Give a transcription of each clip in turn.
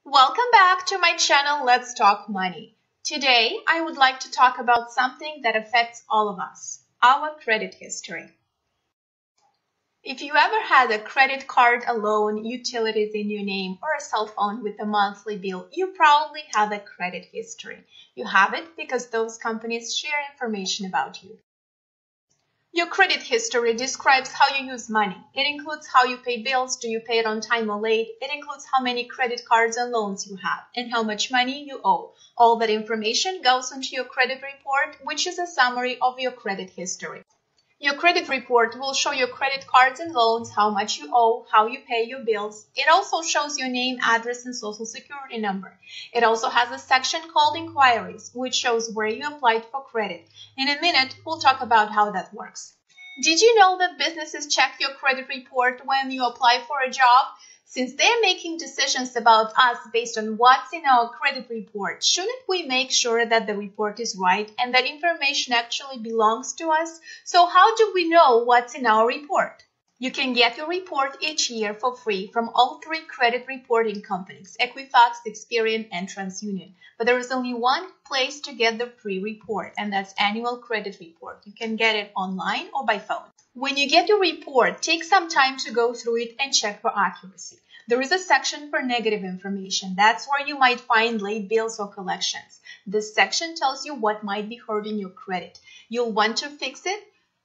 Welcome back to my channel, Let's Talk Money. Today, I would like to talk about something that affects all of us, our credit history. If you ever had a credit card, a loan, utilities in your name, or a cell phone with a monthly bill, you probably have a credit history. You have it because those companies share information about you. Your credit history describes how you use money. It includes how you pay bills, do you pay it on time or late. It includes how many credit cards and loans you have and how much money you owe. All that information goes into your credit report, which is a summary of your credit history. Your credit report will show your credit cards and loans, how much you owe, how you pay your bills. It also shows your name, address, and social security number. It also has a section called Inquiries, which shows where you applied for credit. In a minute, we'll talk about how that works. Did you know that businesses check your credit report when you apply for a job? Since they're making decisions about us based on what's in our credit report, shouldn't we make sure that the report is right and that information actually belongs to us? So how do we know what's in our report? You can get your report each year for free from all three credit reporting companies, Equifax, Experian, and TransUnion. But there is only one place to get the free report, and that's annual credit report. You can get it online or by phone. When you get your report, take some time to go through it and check for accuracy. There is a section for negative information. That's where you might find late bills or collections. This section tells you what might be hurting your credit. You'll want to fix it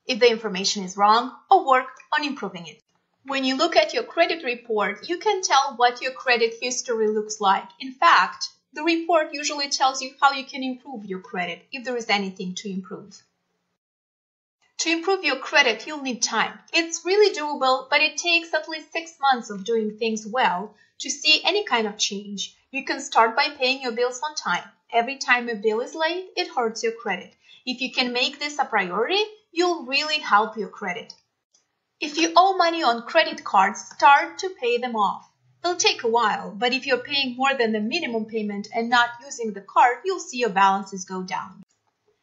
if the information is wrong or work on improving it. When you look at your credit report, you can tell what your credit history looks like. In fact, the report usually tells you how you can improve your credit if there is anything to improve. To improve your credit, you'll need time. It's really doable, but it takes at least 6 months of doing things well to see any kind of change. You can start by paying your bills on time. Every time a bill is late, it hurts your credit. If you can make this a priority, you'll really help your credit. If you owe money on credit cards, start to pay them off. It'll take a while, but if you're paying more than the minimum payment and not using the card, you'll see your balances go down.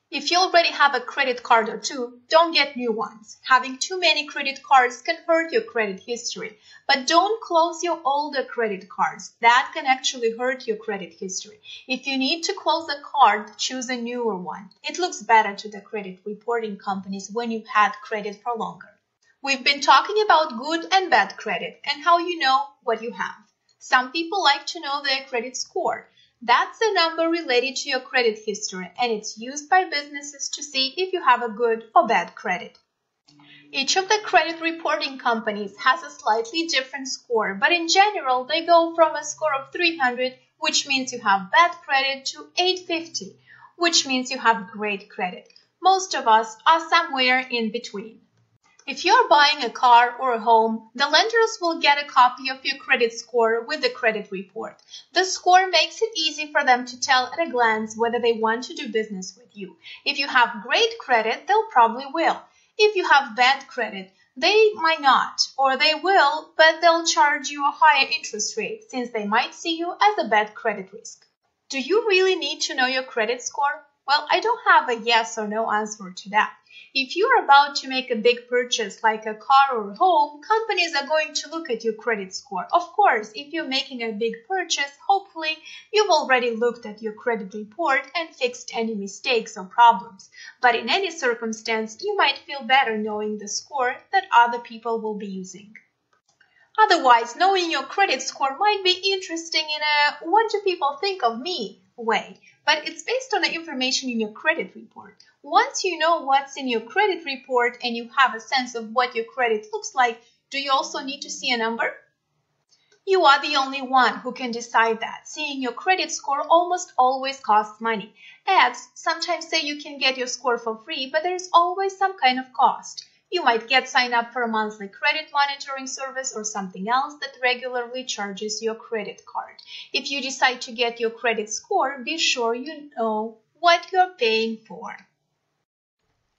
If you already have a credit card or two, don't get new ones. Having too many credit cards can hurt your credit history, but don't close your older credit cards. That can actually hurt your credit history. If you need to close a card, choose a newer one. It looks better to the credit reporting companies when you've had credit for longer. We've been talking about good and bad credit and how you know what you have. Some people like to know their credit score. That's a number related to your credit history, and it's used by businesses to see if you have a good or bad credit. Each of the credit reporting companies has a slightly different score, but in general, they go from a score of 300, which means you have bad credit, to 850, which means you have great credit. Most of us are somewhere in between. If you're buying a car or a home, the lenders will get a copy of your credit score with the credit report. The score makes it easy for them to tell at a glance whether they want to do business with you. If you have great credit, they'll probably will. If you have bad credit, they might not, or they will, but they'll charge you a higher interest rate since they might see you as a bad credit risk. Do you really need to know your credit score? Well, I don't have a yes or no answer to that. If you're about to make a big purchase like a car or a home, companies are going to look at your credit score. Of course, if you're making a big purchase, hopefully you've already looked at your credit report and fixed any mistakes or problems. But in any circumstance, you might feel better knowing the score that other people will be using. Otherwise, knowing your credit score might be interesting in a "what do people think of me" way, but it's based on the information in your credit report. Once you know what's in your credit report and you have a sense of what your credit looks like, do you also need to see a number? You are the only one who can decide that. Seeing your credit score almost always costs money. Ads sometimes say you can get your score for free, but there's always some kind of cost. You might get signed up for a monthly credit monitoring service or something else that regularly charges your credit card. If you decide to get your credit score, be sure you know what you're paying for.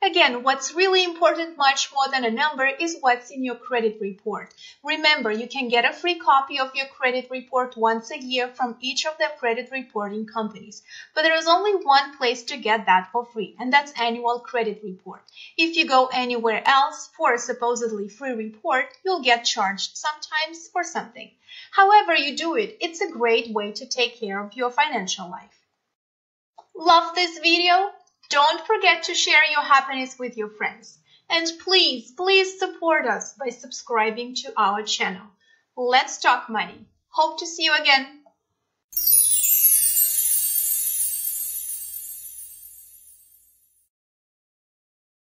Again, what's really important, much more than a number, is what's in your credit report. Remember, you can get a free copy of your credit report once a year from each of the credit reporting companies. But there is only one place to get that for free, and that's annual credit report. If you go anywhere else for a supposedly free report, you'll get charged sometimes for something. However you do it, it's a great way to take care of your financial life. Love this video? Don't forget to share your happiness with your friends. And please support us by subscribing to our channel. Let's talk money. Hope to see you again.